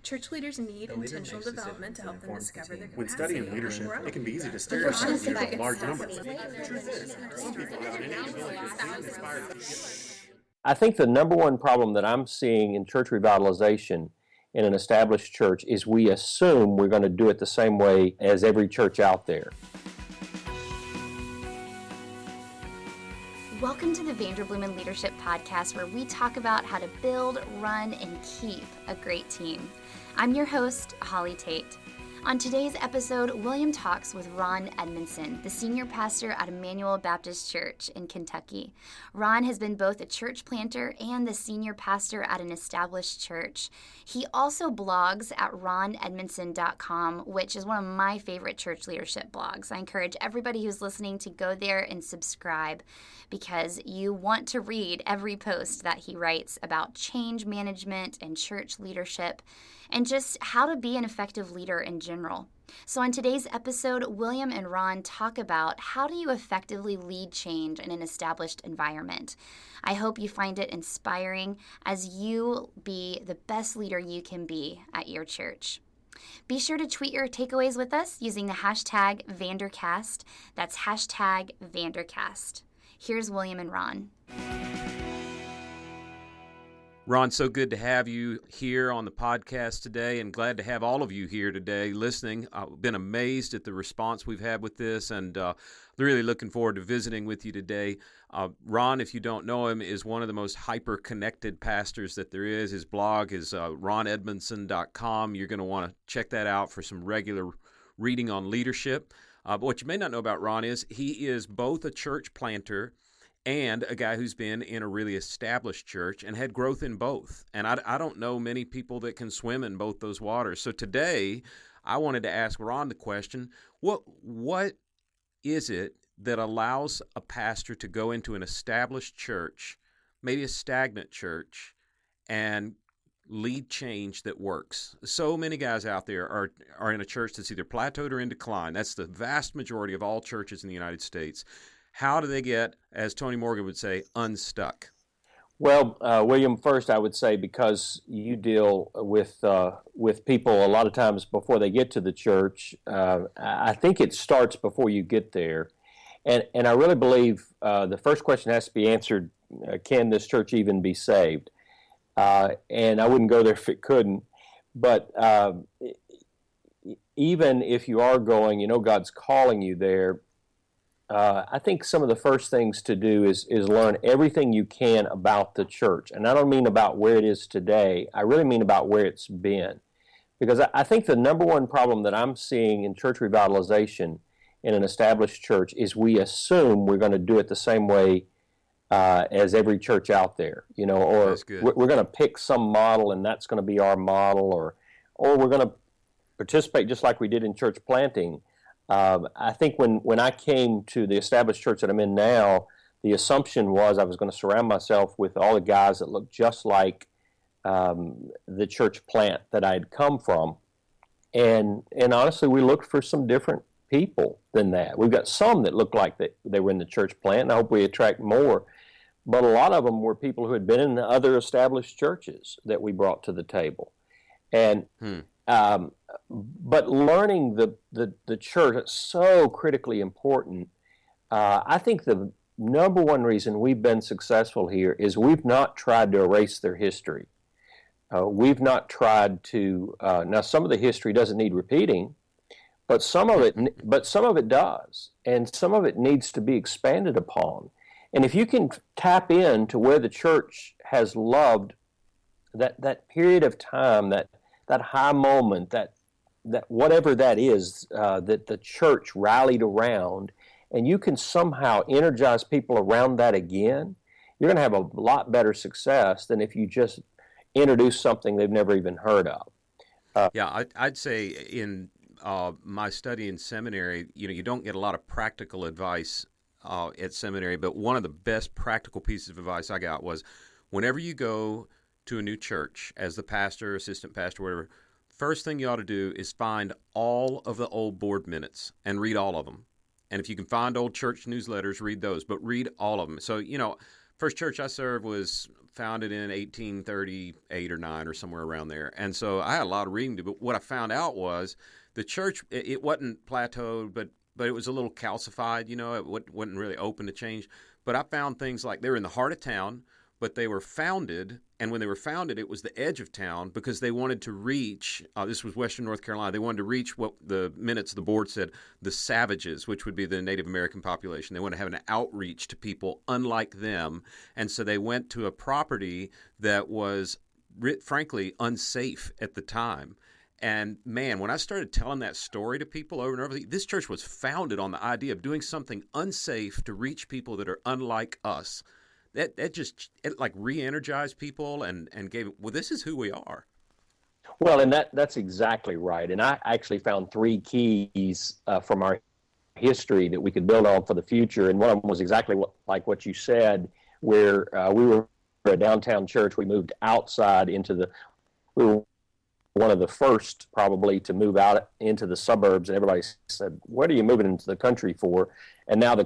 Church leaders need intentional development to help them discover their capacity. When studying leadership, it can be easy to stereotype leaders of large numbers. I think the number one problem that I'm seeing in church revitalization in an established church is we assume we're going to do it the same way as every church out there. Welcome to the Vanderbloemen Leadership Podcast, where we talk about how to build, run, and keep a great team. I'm your host, Holly Tate. On today's episode, William talks with Ron Edmondson, the senior pastor at Immanuel Baptist Church in Kentucky. Ron has been both a church planter and the senior pastor at an established church. He also blogs at ronedmondson.com, which is one of my favorite church leadership blogs. I encourage everybody who's listening to go there and subscribe because you want to read every post that he writes about change management and church leadership and just how to be an effective leader in general. So on today's episode, William and Ron talk about how do you effectively lead change in an established environment. I hope you find it inspiring as you be the best leader you can be at your church. Be sure to tweet your takeaways with us using the hashtag Vandercast. That's hashtag Vandercast. Here's William and Ron. Ron, so good to have you here on the podcast today, and glad to have all of you here today listening. I've been amazed at the response we've had with this, and really looking forward to visiting with you today. Ron, if you don't know him, is one of the most hyper-connected pastors that there is. His blog is ronedmondson.com. You're going to want to check that out for some regular reading on leadership. But what you may not know about Ron is he is both a church planter and a guy who's been in a really established church and had growth in both. And I don't know many people that can swim in both those waters. So today, I wanted to ask Ron the question, what is it that allows a pastor to go into an established church, maybe a stagnant church, and lead change that works? So many guys out there are in a church that's either plateaued or in decline. That's the vast majority of all churches in the United States. How do they get, as Tony Morgan would say, unstuck? Well, William, first I would say because you deal with people a lot of times before they get to the church, I think it starts before you get there. And I really believe the first question has to be answered, can this church even be saved? And I wouldn't go there if it couldn't. But even if you are going, God's calling you there, I think some of the first things to do is learn everything you can about the church. And I don't mean about where it is today. I really mean about where it's been. Because I think the number one problem that I'm seeing in church revitalization in an established church is we assume we're going to do it the same way as every church out there. Or we're going to pick some model and that's going to be our model, or we're going to participate just like we did in church planting. I think when I came to the established church that I'm in now, the assumption was I was going to surround myself with all the guys that looked just like the church plant that I had come from. And honestly, we looked for some different people than that. We've got some that looked like they were in the church plant, and I hope we attract more. But a lot of them were people who had been in other established churches that we brought to the table. And but learning the church is so critically important. I think the number one reason we've been successful here is we've not tried to erase their history. We've not tried to. Now, some of the history doesn't need repeating, but some of it does, and some of it needs to be expanded upon. And if you can tap into where the church has loved that period of time, that high moment, that whatever that is, that the church rallied around, and you can somehow energize people around that again, you're going to have a lot better success than if you just introduce something they've never even heard of. I'd say in my study in seminary, you don't get a lot of practical advice at seminary, but one of the best practical pieces of advice I got was whenever you go to a new church as the pastor, assistant pastor, whatever, first thing you ought to do is find all of the old board minutes and read all of them. And if you can find old church newsletters, read those, but read all of them. So, First church I served was founded in 1838 or 9 or somewhere around there. And so I had a lot of reading to do. But what I found out was the church, it wasn't plateaued, but it was a little calcified, it wasn't really open to change. But I found things like they were in the heart of town, but they were founded, and when they were founded, it was the edge of town because they wanted to reach, this was Western North Carolina, they wanted to reach what the minutes of the board said, the savages, which would be the Native American population. They wanted to have an outreach to people unlike them, and so they went to a property that was, frankly, unsafe at the time. And man, when I started telling that story to people over and over, this church was founded on the idea of doing something unsafe to reach people that are unlike us. That just like re-energized people and gave, well, this is who we are. Well, and that's exactly right. And I actually found 3 keys from our history that we could build on for the future. And one of them was exactly like what you said, where we were a downtown church. We moved outside we were one of the first probably to move out into the suburbs. And everybody said, what are you moving into the country for? And now the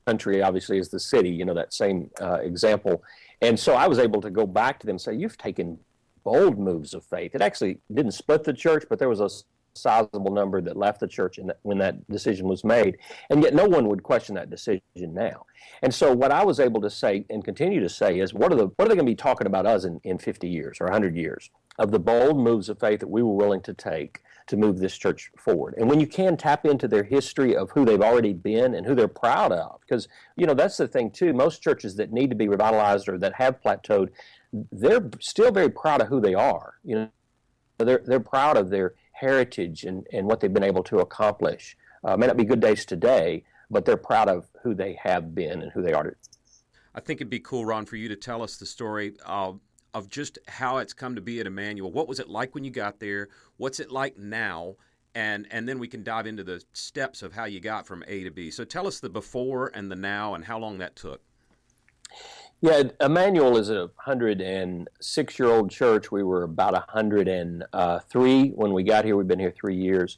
country obviously is the city, that same example. And so I was able to go back to them and say, you've taken bold moves of faith. It actually didn't split the church, but there was a sizable number that left the church when that decision was made. And yet no one would question that decision now. And so what I was able to say and continue to say is, what are they going to be talking about us in 50 years or 100 years of the bold moves of faith that we were willing to take to move this church forward? And when you can tap into their history of who they've already been and who they're proud of, because, that's the thing too, most churches that need to be revitalized or that have plateaued, they're still very proud of who they are. They're proud of their heritage and what they've been able to accomplish. May not be good days today, but they're proud of who they have been and who they are. I think it'd be cool, Ron, for you to tell us the story of just how it's come to be at Immanuel. What was it like when you got there? What's it like now? And then we can dive into the steps of how you got from A to B. So tell us the before and the now and how long that took. Yeah, Immanuel is a 106-year-old church. We were about 103 when we got here. We've been here 3 years.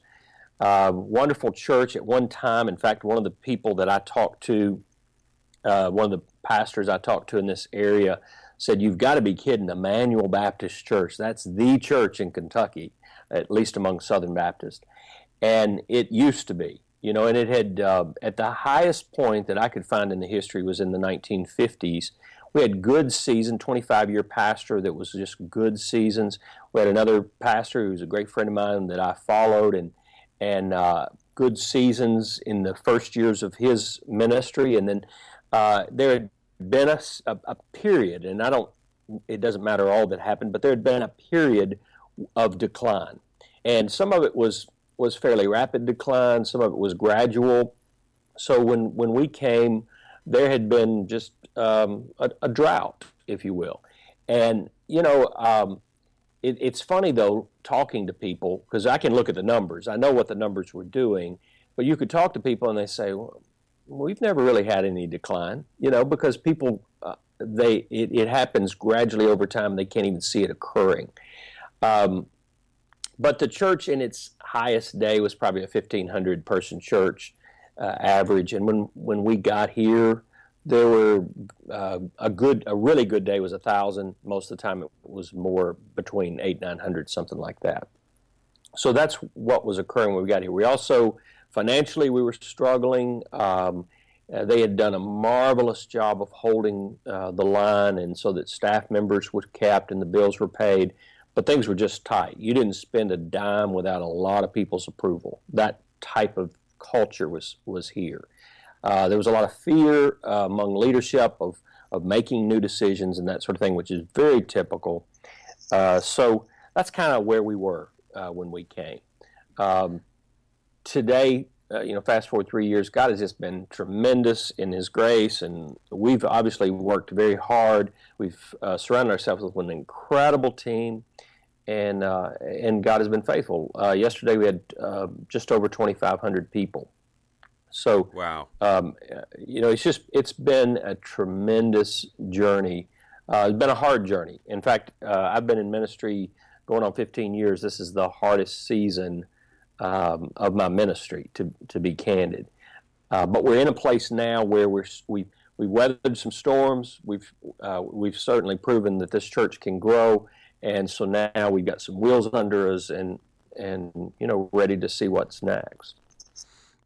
Wonderful church at one time. In fact, one of the people that I talked to, one of the pastors I talked to in this area said, you've got to be kidding, Immanuel Baptist Church. That's the church in Kentucky, at least among Southern Baptists. And it used to be, and it had, at the highest point that I could find in the history was in the 1950s. We had good season, 25-year pastor that was just good seasons. We had another pastor who was a great friend of mine that I followed, and good seasons in the first years of his ministry. And then there had been a period, and it doesn't matter all that happened, but there had been a period of decline. And some of it was fairly rapid decline, some of it was gradual. So when we came, there had been just a drought, if you will. And, it's funny, though, talking to people, because I can look at the numbers. I know what the numbers were doing, but you could talk to people and they say, well, we've never really had any decline, because people, it happens gradually over time. They can't even see it occurring. But the church in its highest day was probably a 1,500-person church average. And when we got here, there were a really good day was 1,000. Most of the time it was more between 800 and 900, something like that. So that's what was occurring when we got here. We also, financially, we were struggling. They had done a marvelous job of holding the line, and so that staff members were kept and the bills were paid. But things were just tight. You didn't spend a dime without a lot of people's approval. That type of culture was here. There was a lot of fear among leadership of making new decisions and that sort of thing, which is very typical. So that's kind of where we were when we came. Today, fast forward 3 years, God has just been tremendous in His grace, and we've obviously worked very hard. We've surrounded ourselves with an incredible team, and God has been faithful. Yesterday we had just over 2,500 people. So, wow. It's been a tremendous journey. It's been a hard journey. In fact, I've been in ministry going on 15 years. This is the hardest season of my ministry, to be candid. But we're in a place now where we've weathered some storms. We've certainly proven that this church can grow, and so now we've got some wheels under us, and ready to see what's next.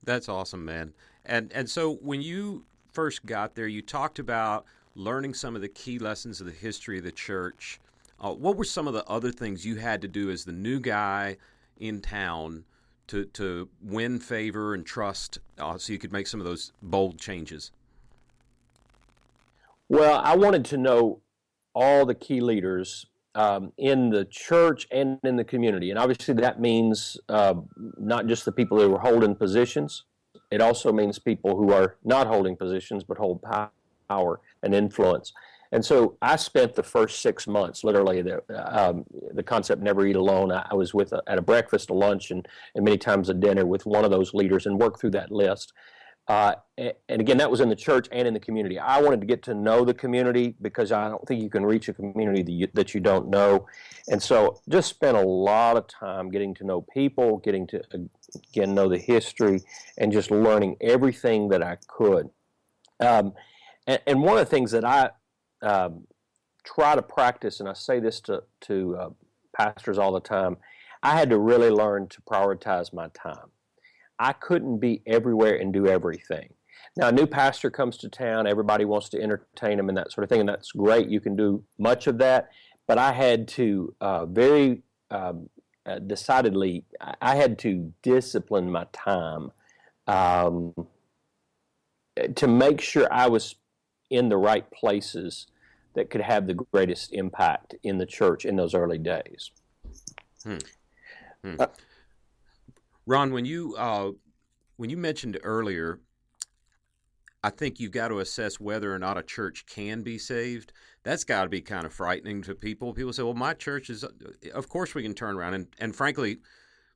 That's awesome, man. And so when you first got there, you talked about learning some of the key lessons of the history of the church. What were some of the other things you had to do as the new guy in town to win favor and trust, so you could make some of those bold changes? Well, I wanted to know all the key leaders in the church and in the community. And obviously that means not just the people who are holding positions. It also means people who are not holding positions but hold power and influence. And so I spent the first 6 months, literally, the concept never eat alone. I was at a breakfast, a lunch, and many times a dinner with one of those leaders and worked through that list. And again, that was in the church and in the community. I wanted to get to know the community because I don't think you can reach a community that you don't know. And so just spent a lot of time getting to know people, getting to, again, know the history, and just learning everything that I could. And one of the things that I try to practice, and I say this to pastors all the time, I had to really learn to prioritize my time. I couldn't be everywhere and do everything. Now, a new pastor comes to town, everybody wants to entertain him and that sort of thing, and that's great. You can do much of that, but I had to very decidedly, I had to discipline my time to make sure I was in the right places that could have the greatest impact in the church in those early days. Ron, when you mentioned earlier, I think you've got to assess whether or not a church can be saved. That's got to be kind of frightening to people. People say, well, my church is, of course we can turn around. And frankly,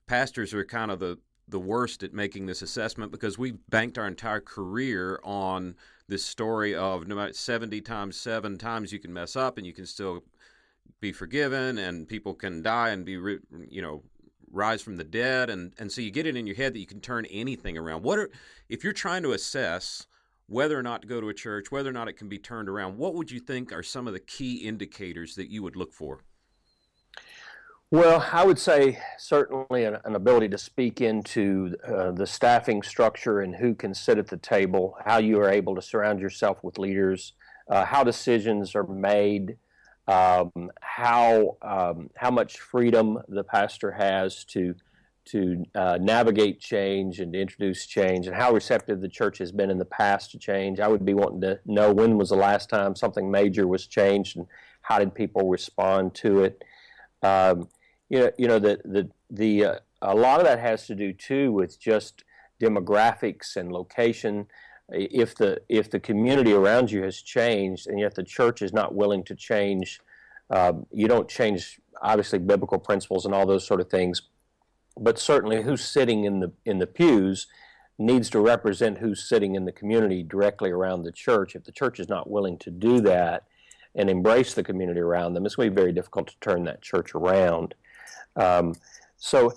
pastors are kind of the worst at making this assessment because we banked our entire career on this story of no matter 70 times 7 times you can mess up and you can still be forgiven and people can die and be, rise from the dead. And so you get it in your head that you can turn anything around. If you're trying to assess whether or not to go to a church, whether or not it can be turned around, what would you think are some of the key indicators that you would look for? Well, I would say certainly an ability to speak into the staffing structure and who can sit at the table, how you are able to surround yourself with leaders, how decisions are made, how much freedom the pastor has to navigate change and to introduce change, and how receptive the church has been in the past to change. I would be wanting to know when was the last time something major was changed, and how did people respond to it. A lot of that has to do too with just demographics and location. If the community around you has changed, and yet the church is not willing to change, you don't change obviously biblical principles and all those sort of things. But certainly, who's sitting in the pews needs to represent who's sitting in the community directly around the church. If the church is not willing to do that and embrace the community around them, it's going to be very difficult to turn that church around. So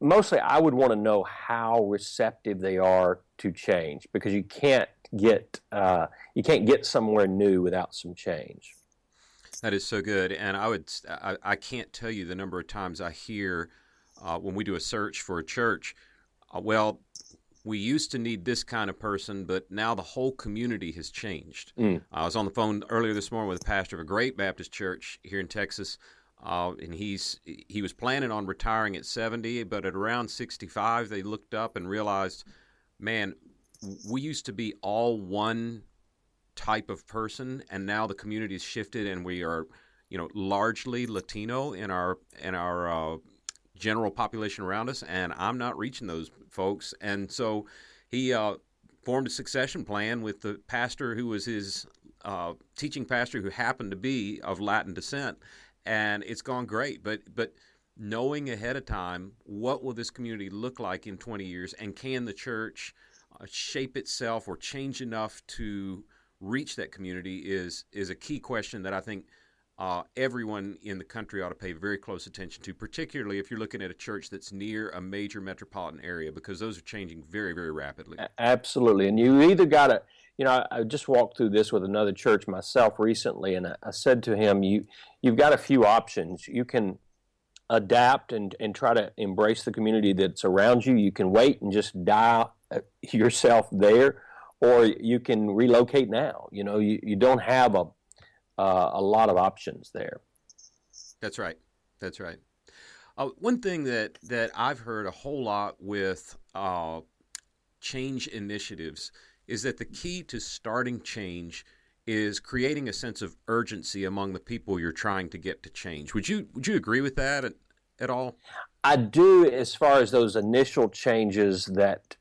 mostly I would want to know how receptive they are to change, because you can't get somewhere new without some change. That is so good. And I can't tell you the number of times I hear when we do a search for a church, well, we used to need this kind of person, but now the whole community has changed. I was on the phone earlier this morning with a pastor of a great Baptist church here in Texas, and he was planning on retiring at 70, but at around 65, they looked up and realized, man, we used to be all one type of person, and now the community has shifted, and we are, largely Latino in our general population around us, and I'm not reaching those folks. And so he formed a succession plan with the pastor who was his teaching pastor, who happened to be of Latin descent, and it's gone great. But knowing ahead of time, what will this community look like in 20 years, and can the church shape itself or change enough to reach that community is a key question that I think everyone in the country ought to pay very close attention to, particularly if you're looking at a church that's near a major metropolitan area, because those are changing very, very rapidly. Absolutely. And you either got to, I just walked through this with another church myself recently, and I said to him, you've got a few options. You can adapt and try to embrace the community that's around you. You can wait and just die yourself there, or you can relocate now. You don't have a lot of options there. That's right. That's right. One thing that I've heard a whole lot with change initiatives is that the key to starting change is creating a sense of urgency among the people you're trying to get to change. Would you agree with that at all? I do, as far as those initial changes that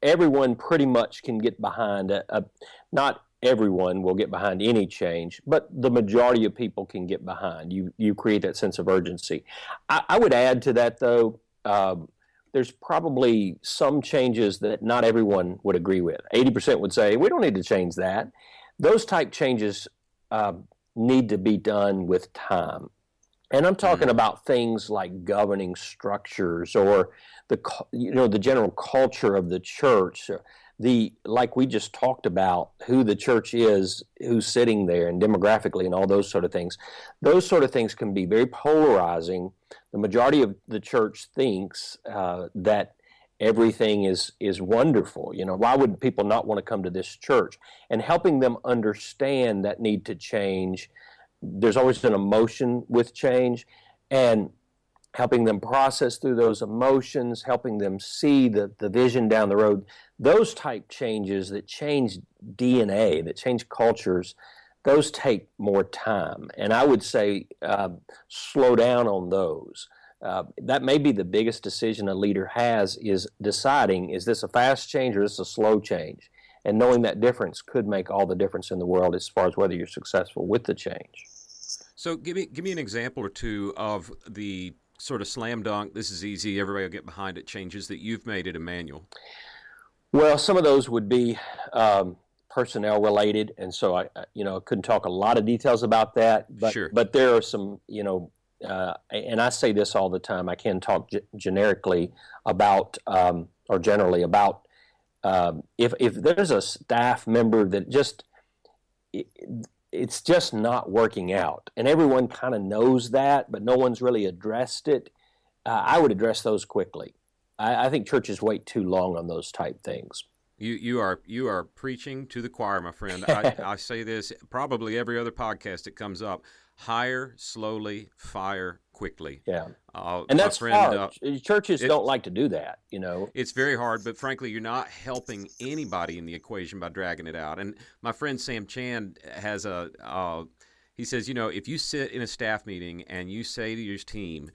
everyone pretty much can get behind. Not everyone will get behind any change, but the majority of people can get behind. You create that sense of urgency. I would add to that, though, there's probably some changes that not everyone would agree with. 80% would say, we don't need to change that. Those type changes need to be done with time. And I'm talking about things like governing structures, or the general culture of the church, like we just talked about, who the church is, who's sitting there, and demographically, and all those sort of things. Those sort of things can be very polarizing. The majority of the church thinks that everything is wonderful. Why would people not want to come to this church? And helping them understand that need to change. There's always an emotion with change, and helping them process through those emotions, helping them see the vision down the road. Those type changes that change DNA, that change cultures, those take more time. And I would say slow down on those. That may be the biggest decision a leader has, is deciding, is this a fast change or is this a slow change? And knowing that difference could make all the difference in the world as far as whether you're successful with the change. So give me an example or two of the sort of slam dunk, this is easy, everybody will get behind it, changes that you've made at Immanuel. Well, some of those would be personnel related, and so I couldn't talk a lot of details about that. But Sure. But there are some, and I say this all the time. I can talk generically about, or generally about, if there's a staff member that it's just not working out, and everyone kind of knows that, but no one's really addressed it. I would address those quickly. I think churches wait too long on those type things. You are preaching to the choir, my friend. I say this probably every other podcast that comes up: hire slowly, fire quickly. Yeah, and that's hard. Churches don't like to do that. It's very hard, but frankly, you're not helping anybody in the equation by dragging it out. And my friend Sam Chan has he says, if you sit in a staff meeting and you say to your team,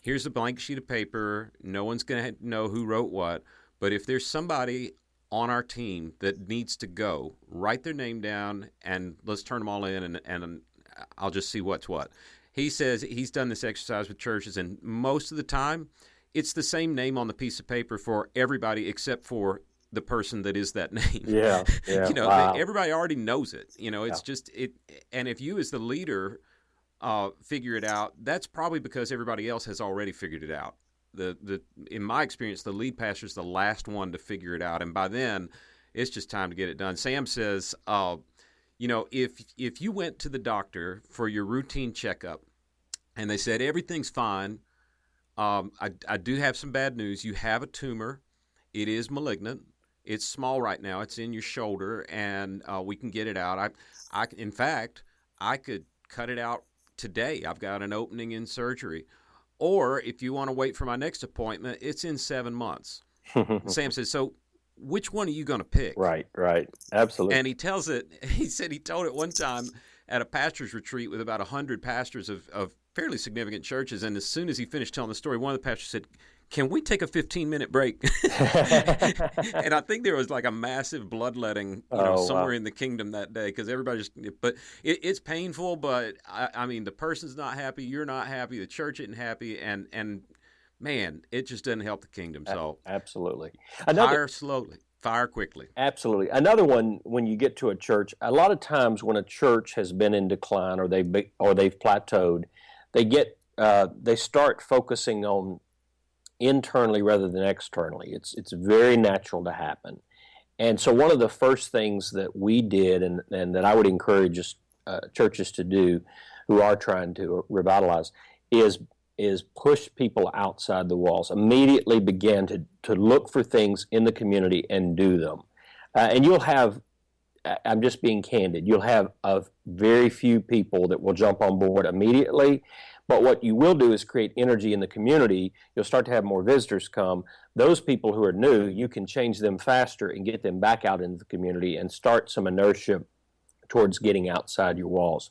here's a blank sheet of paper, no one's going to know who wrote what, but if there's somebody on our team that needs to go, write their name down and let's turn them all in, and I'll just see what's what. He says he's done this exercise with churches, and most of the time it's the same name on the piece of paper for everybody except for the person that is that name. Yeah. Wow. Everybody already knows it. It's just it. And if you as the leader figure it out, that's probably because everybody else has already figured it out. In my experience, the lead pastor is the last one to figure it out, and by then, it's just time to get it done. Sam says, if you went to the doctor for your routine checkup, and they said everything's fine, I do have some bad news. You have a tumor. It is malignant. It's small right now. It's in your shoulder, and we can get it out. In fact, I could cut it out today. I've got an opening in surgery. Or if you want to wait for my next appointment, it's in 7 months. Sam says, so which one are you going to pick? Right. Absolutely. And he said he told it one time at a pastor's retreat with about 100 pastors of fairly significant churches. And as soon as he finished telling the story, one of the pastors said, can we take a 15-minute break? And I think there was like a massive bloodletting somewhere in the kingdom that day, because everybody but it's painful, but I mean, the person's not happy, you're not happy, the church isn't happy, and man, it just doesn't help the kingdom. So absolutely. Hire slowly, Fire quickly. Absolutely. Another one, when you get to a church, a lot of times when a church has been in decline or they've plateaued, they start focusing on internally rather than externally. It's very natural to happen. And so one of the first things that we did and that I would encourage churches to do who are trying to revitalize is push people outside the walls. Immediately begin to look for things in the community and do them. And you'll have, I'm just being candid, you'll have a very few people that will jump on board immediately. But what you will do is create energy in the community. You'll start to have more visitors come. Those people who are new, you can change them faster and get them back out into the community and start some inertia towards getting outside your walls.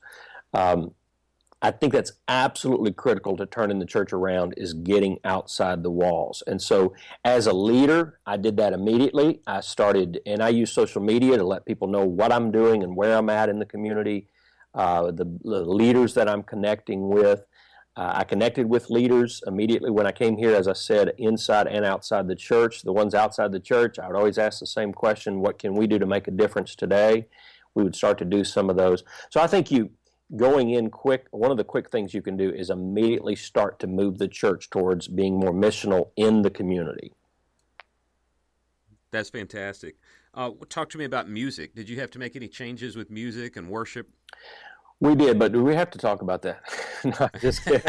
I think that's absolutely critical to turning the church around, is getting outside the walls. And so as a leader, I did that immediately. I use social media to let people know what I'm doing and where I'm at in the community, the leaders that I'm connecting with. I connected with leaders immediately when I came here, as I said, inside and outside the church. The ones outside the church, I would always ask the same question: what can we do to make a difference today? We would start to do some of those. So I think going in quick, one of the quick things you can do is immediately start to move the church towards being more missional in the community. That's fantastic. Talk to me about music. Did you have to make any changes with music and worship? We did, but do we have to talk about that? No, just kidding.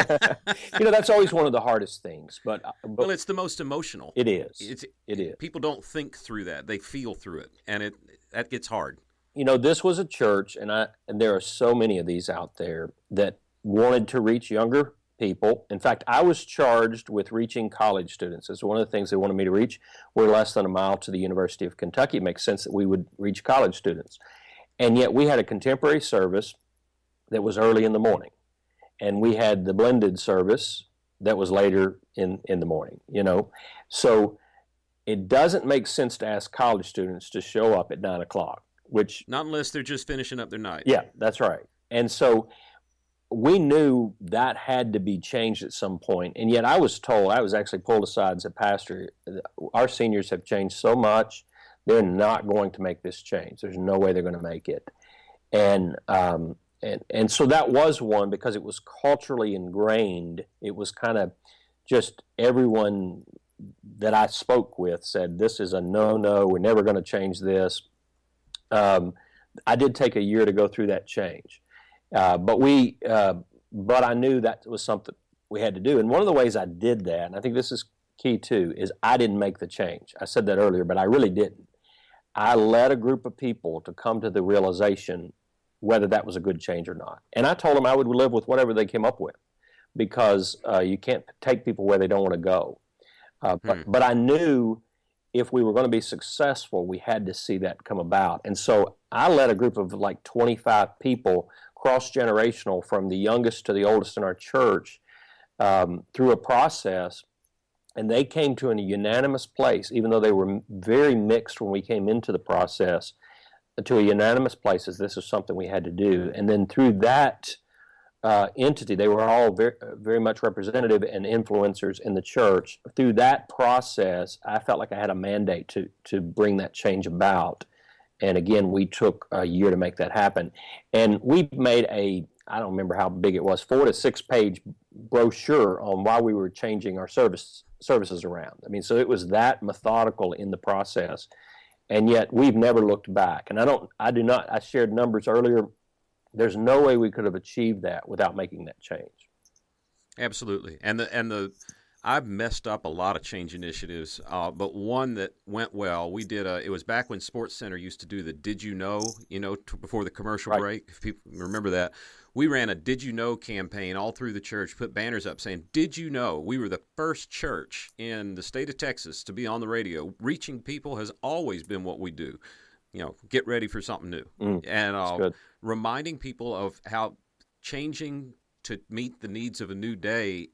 That's always one of the hardest things. But well, it's the most emotional. It is. It is. People don't think through that; they feel through it, and that gets hard. This was a church, and there are so many of these out there that wanted to reach younger people. In fact, I was charged with reaching college students. It's one of the things they wanted me to reach. We're less than a mile to the University of Kentucky. It makes sense that we would reach college students. And yet we had a contemporary service that was early in the morning, and we had the blended service that was later in the morning, So it doesn't make sense to ask college students to show up at 9 o'clock. Which, not unless they're just finishing up their night. Yeah, that's right. And so we knew that had to be changed at some point. And yet I was actually pulled aside as a pastor. Our seniors have changed so much, they're not going to make this change. There's no way they're going to make it. And so that was one, because it was culturally ingrained. It was kind of just everyone that I spoke with said, this is a no, we're never going to change this. I did take a year to go through that change, but I knew that was something we had to do. And one of the ways I did that, and I think this is key too, is I didn't make the change. I said that earlier, but I really didn't. I led a group of people to come to the realization whether that was a good change or not. And I told them I would live with whatever they came up with, because you can't take people where they don't want to go. But I knew if we were going to be successful, we had to see that come about. And so I led a group of like 25 people, cross-generational, from the youngest to the oldest in our church, through a process. And they came to a unanimous place, even though they were very mixed when we came into the process, to a unanimous place as this is something we had to do. And then through that entity, they were all very, very much representative and influencers in the church. Through that process, I felt like I had a mandate to bring that change about. And again, we took a year to make that happen. And we made I don't remember how big it was, 4 to 6 page brochure on why we were changing our services around. I mean, so it was that methodical in the process. And yet we've never looked back. And I shared numbers earlier. There's no way we could have achieved that without making that change. Absolutely. And I've messed up a lot of change initiatives, but one that went well, we did it was back when Sports Center used to do the Did You Know, before the commercial break, if people remember that. We ran a Did You Know campaign all through the church, put banners up saying, Did you know? We were the first church in the state of Texas to be on the radio. Reaching people has always been what we do. Get ready for something new. And reminding people of how changing to meet the needs of a new day.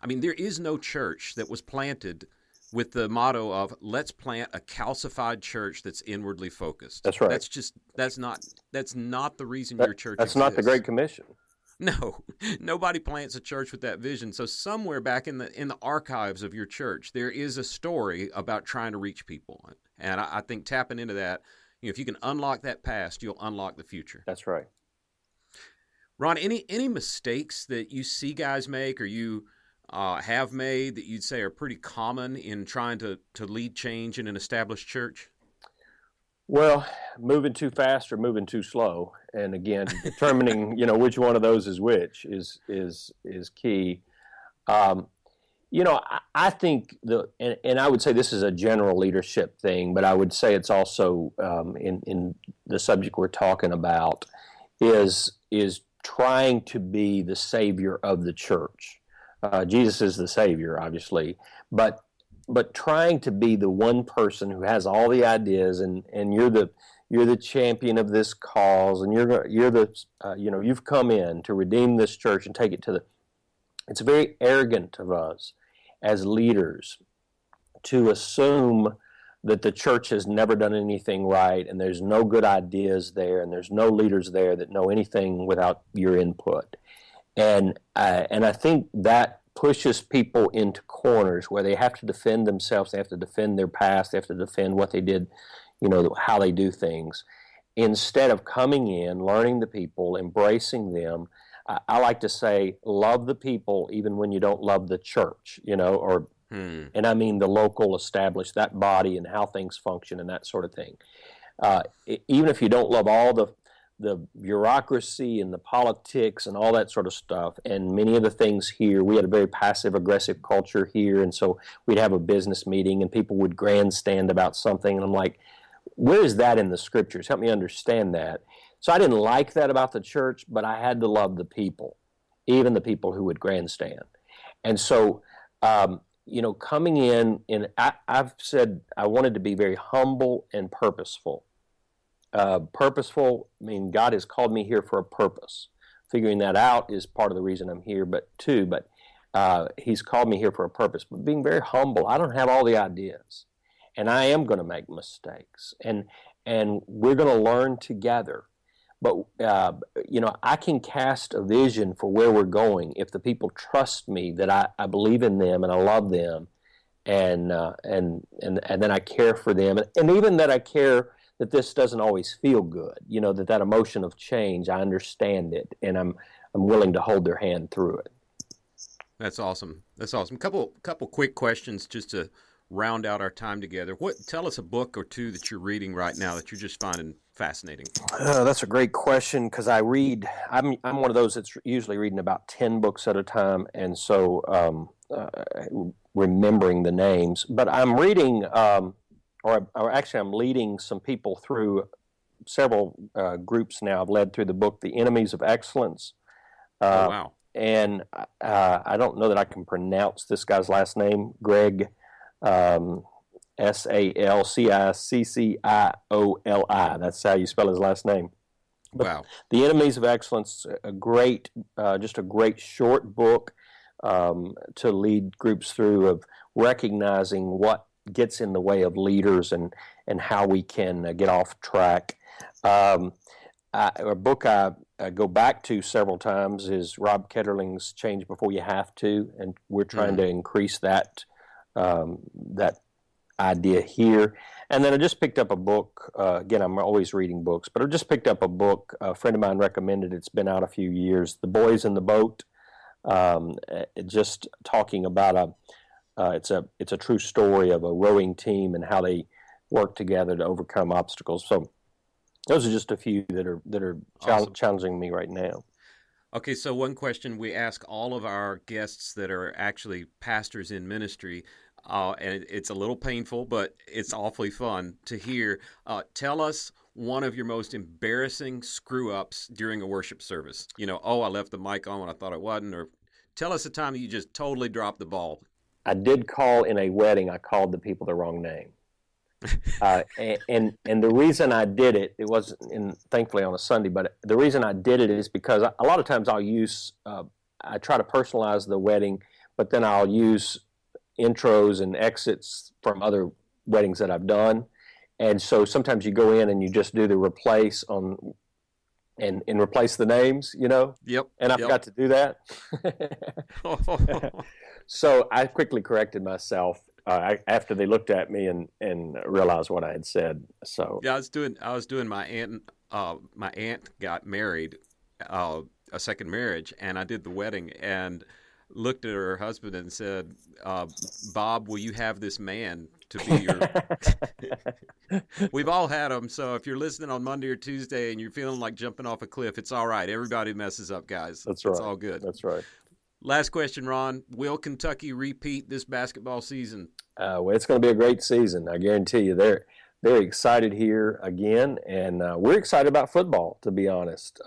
I mean, there is no church that was planted with the motto of let's plant a calcified church that's inwardly focused. That's right. That's not the reason your church That's exists. not the Great Commission. No, nobody plants a church with that vision. So somewhere back in the archives of your church, there is a story about trying to reach people. And I think tapping into that, if you can unlock that past, you'll unlock the future. That's right. Ron, any mistakes that you see guys make or you have made that you'd say are pretty common in trying to lead change in an established church? Well, moving too fast or moving too slow, and again, determining which one of those is which is key. I think and I would say this is a general leadership thing, but I would say it's also in the subject we're talking about is trying to be the savior of the church. Jesus is the savior, obviously, but trying to be the one person who has all the ideas, and you're the champion of this cause, and you're the you've come in to redeem this church and take it to the. It's very arrogant of us as leaders to assume that the church has never done anything right, and there's no good ideas there, and there's no leaders there that know anything without your input. And I think that pushes people into corners where they have to defend themselves, they have to defend their past, they have to defend what they did, how they do things. Instead of coming in, learning the people, embracing them, I like to say, love the people even when you don't love the church, and I mean the local established, that body and how things function and that sort of thing. Even if you don't love all the bureaucracy and the politics and all that sort of stuff, and many of the things here, we had a very passive-aggressive culture here, and so we'd have a business meeting and people would grandstand about something, and I'm like, where is that in the scriptures? Help me understand that. So I didn't like that about the church, but I had to love the people, even the people who would grandstand. And so, coming in, and I've said I wanted to be very humble and purposeful. Purposeful, I mean, God has called me here for a purpose. Figuring that out is part of the reason I'm here, but He's called me here for a purpose. But being very humble, I don't have all the ideas, and I am going to make mistakes, and we're going to learn together. But, I can cast a vision for where we're going if the people trust me that I believe in them and I love them, and then I care for them, and even that I care that this doesn't always feel good, that emotion of change, I understand it, and I'm willing to hold their hand through it. That's awesome. Couple quick questions just to round out our time together. Tell us a book or two that you're reading right now that you're just finding fascinating. That's a great question, because I'm one of those that's usually reading about 10 books at a time, and so remembering the names. But I'm reading, or actually I'm leading some people through several groups now. I've led through the book, The Enemies of Excellence. Oh, wow. And I don't know that I can pronounce this guy's last name, Greg, Salciccoli. That's how you spell his last name. But wow. The Enemies of Excellence, just a great short book to lead groups through, of recognizing what gets in the way of leaders and how we can get off track. A book I go back to several times is Rob Ketterling's Change Before You Have To, and we're trying to increase that idea here. And then I just picked up a book, again, I'm always reading books, but I just picked up a book a friend of mine recommended. It's been out a few years, The Boys in the Boat, just talking about it's a true story of a rowing team and how they work together to overcome obstacles. So those are just a few that are awesome. Challenging me right now. Okay, so one question we ask all of our guests that are actually pastors in ministry, and it's a little painful, but it's awfully fun to hear. Tell us one of your most embarrassing screw-ups during a worship service. I left the mic on when I thought it wasn't, or tell us a time that you just totally dropped the ball. I did call in a wedding. I called the people the wrong name. And the reason I did it wasn't thankfully on a Sunday, but the reason I did it is because a lot of times I try to personalize the wedding, but then I'll use intros and exits from other weddings that I've done. And so sometimes you go in and you just do the replace and replace the names, Yep. And I forgot to do that. So I quickly corrected myself, after they looked at me and realized what I had said. So yeah, I was doing my aunt got married, a second marriage, and I did the wedding and looked at her husband and said, Bob, will you have this man to be your... We've all had them, so if you're listening on Monday or Tuesday and you're feeling like jumping off a cliff, it's all right. Everybody messes up, guys. That's right. It's all good. That's right. Last question, Ron. Will Kentucky repeat this basketball season? Well, it's going to be a great season. I guarantee you. They're excited here again, and we're excited about football, to be honest.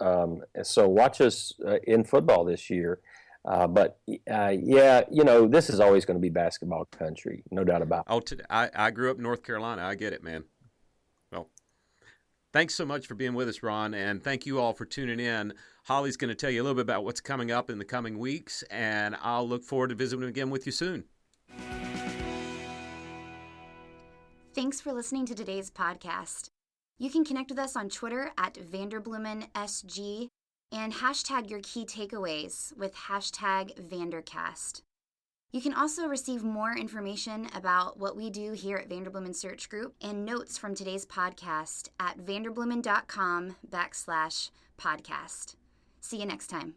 So watch us in football this year. But yeah, this is always going to be basketball country, no doubt about it. I grew up in North Carolina. I get it, man. Well, thanks so much for being with us, Ron, and thank you all for tuning in. Holly's going to tell you a little bit about what's coming up in the coming weeks, and I'll look forward to visiting again with you soon. Thanks for listening to today's podcast. You can connect with us on Twitter at Vanderbloemen SG and hashtag your key takeaways with hashtag Vandercast. You can also receive more information about what we do here at Vanderbloemen Search Group and notes from today's podcast at vanderbloemen.com/podcast. See you next time.